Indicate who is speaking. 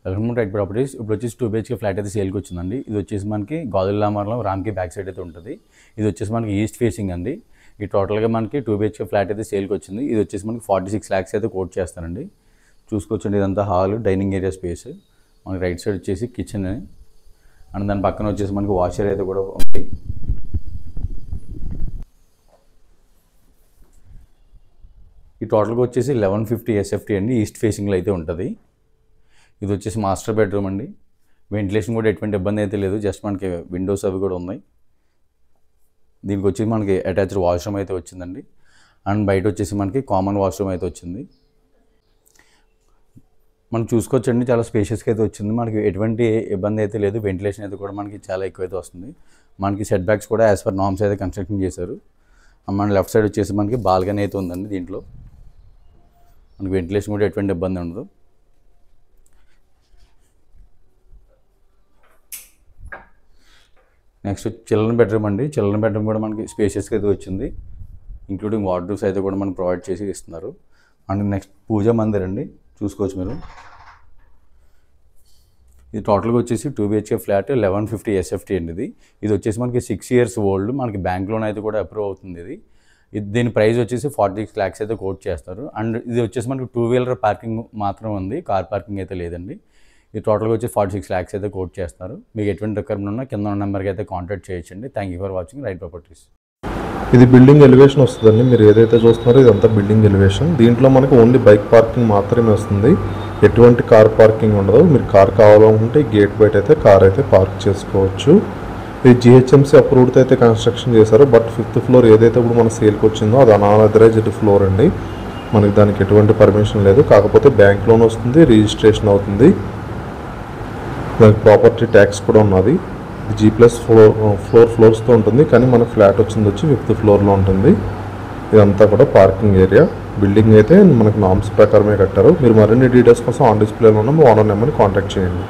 Speaker 1: Welcome to right properties. ఇప్పుడు వచ్చేసి 2 BHK flat అయితే సేల్కి వచ్చిందండి. ఇది వచ్చేసి మనకి గాజుల్లామర్లో రామ్కి బ్యాక్ సైడ్ అయితే ఉంటుంది. ఇది వచ్చేసి మనకి ఈస్ట్ ఫేసింగ్ అండి. ఈ టోటల్గా మనకి 2 BHK ఫ్లాట్ అయితే సేల్కి వచ్చింది. ఇది వచ్చేసి మనకి 46 lakhs అయితే కోట్ చేస్తానండి. చూసుకోవచ్చండి, ఇదంతా హాల్, డైనింగ్ ఏరియా స్పేస్. మనకి రైట్ సైడ్ వచ్చేసి కిచెన్ అండ్ దాని పక్కన వచ్చేసి మనకి వాషర్ అయితే కూడా ఉంది. ఈ టోటల్గా వచ్చేసి 1150 SFT అండి. ఈస్ట్ ఫేసింగ్లో అయితే ఉంటుంది. ఇది వచ్చేసి మాస్టర్ బెడ్రూమ్ అండి. వెంటిలేషన్ కూడా ఎటువంటి ఇబ్బంది అయితే లేదు. జస్ట్ మనకి విండోస్ అవి కూడా ఉన్నాయి. దీనికి వచ్చి మనకి అటాచ్డ్ వాష్రూమ్ అయితే వచ్చిందండి. అండ్ బయట వచ్చేసి మనకి కామన్ వాష్రూమ్ అయితే వచ్చింది. మనం చూసుకోవచ్చండి, చాలా స్పేషియస్గా అయితే వచ్చింది. మనకి ఎటువంటి ఇబ్బంది అయితే లేదు. వెంటిలేషన్ అయితే కూడా మనకి చాలా ఎక్కువ అయితే వస్తుంది. మనకి సెట్ బ్యాక్స్ కూడా యాజ్ పర్ నార్మ్స్ అయితే కన్స్ట్రక్షన్ చేశారు. మన లెఫ్ట్ సైడ్ వచ్చేసి మనకి బాల్కనీ అయితే ఉందండి. దీంట్లో మనకి వెంటిలేషన్ కూడా ఎటువంటి ఇబ్బంది ఉండదు. నెక్స్ట్ చిల్డ్రన్ బెడ్రూమ్ అండి. చిల్డ్రన్ బెడ్రూమ్ కూడా మనకి స్పేషియస్గా అయితే వచ్చింది. ఇంక్లూడింగ్ వార్డ్రోబ్స్ అయితే కూడా మనకు ప్రొవైడ్ చేసి ఇస్తున్నారు. అండ్ నెక్స్ట్ పూజా మందిర్ అండి, చూసుకోవచ్చు మీరు. ఇది టోటల్గా వచ్చేసి 2 BHK ఫ్లాట్ 1150 SFT అండి. ఇది వచ్చేసి మనకి 6 years ఓల్డ్. మనకి బ్యాంక్ లోన్ అయితే కూడా అప్రూవ్ అవుతుంది. దీని ప్రైస్ వచ్చేసి 46 lakhs అయితే కోట్ చేస్తారు. అండ్ ఇది వచ్చేసి మనకి 2-wheeler పార్కింగ్ మాత్రం ఉంది, కార్ పార్కింగ్ అయితే లేదండి. ఇది టోటల్గా వచ్చి 46 lakhs అయితే కోట్ చేస్తారు. మీకు ఎటువంటి రిక్వైర్మెంట్ ఉన్నా కింద ఉన్న నెంబర్కి అయితే కాంటాక్ట్ చేయొచ్చండి. Thank you for watching right properties.
Speaker 2: ఇది బిల్డింగ్ ఎలివేషన్ వస్తుందండి. మీరు ఏదైతే చూస్తున్నారో ఇదంతా బిల్డింగ్ ఎలివేషన్. దీంట్లో మనకి ఓన్లీ బైక్ పార్కింగ్ మాత్రమే వస్తుంది. ఎటువంటి కార్ పార్కింగ్ ఉండదు. మీరు కార్ కావాలనుకుంటే గేట్ బయట అయితే కార్ అయితే పార్క్ చేసుకోవచ్చు. ఇది GHMC అప్రూవ్డ్ అయితే కన్స్ట్రక్షన్ చేశారు. బట్ 5th floor ఏదైతే ఇప్పుడు మన సేల్కి వచ్చిందో అది అనాథరైజ్డ్ ఫ్లోర్ అండి. మనకి దానికి ఎటువంటి పర్మిషన్ లేదు. కాకపోతే బ్యాంక్ లోన్ వస్తుంది, రిజిస్ట్రేషన్ అవుతుంది, దానికి ప్రాపర్టీ ట్యాక్స్ కూడా ఉన్నది. G+4 ఫ్లోర్స్తో ఉంటుంది. కానీ మన ఫ్లాట్ వచ్చింది వచ్చి 5th floorలో ఉంటుంది. ఇదంతా కూడా పార్కింగ్ ఏరియా. బిల్డింగ్ అయితే మనకు నామ్స్ ప్రకారమే కట్టారు. మీరు మరిన్ని డీటెయిల్స్ కోసం ఆన్ డిస్ప్లేలో ఉన్న ఓనర్ నెంబర్ని కాంటాక్ట్ చేయండి.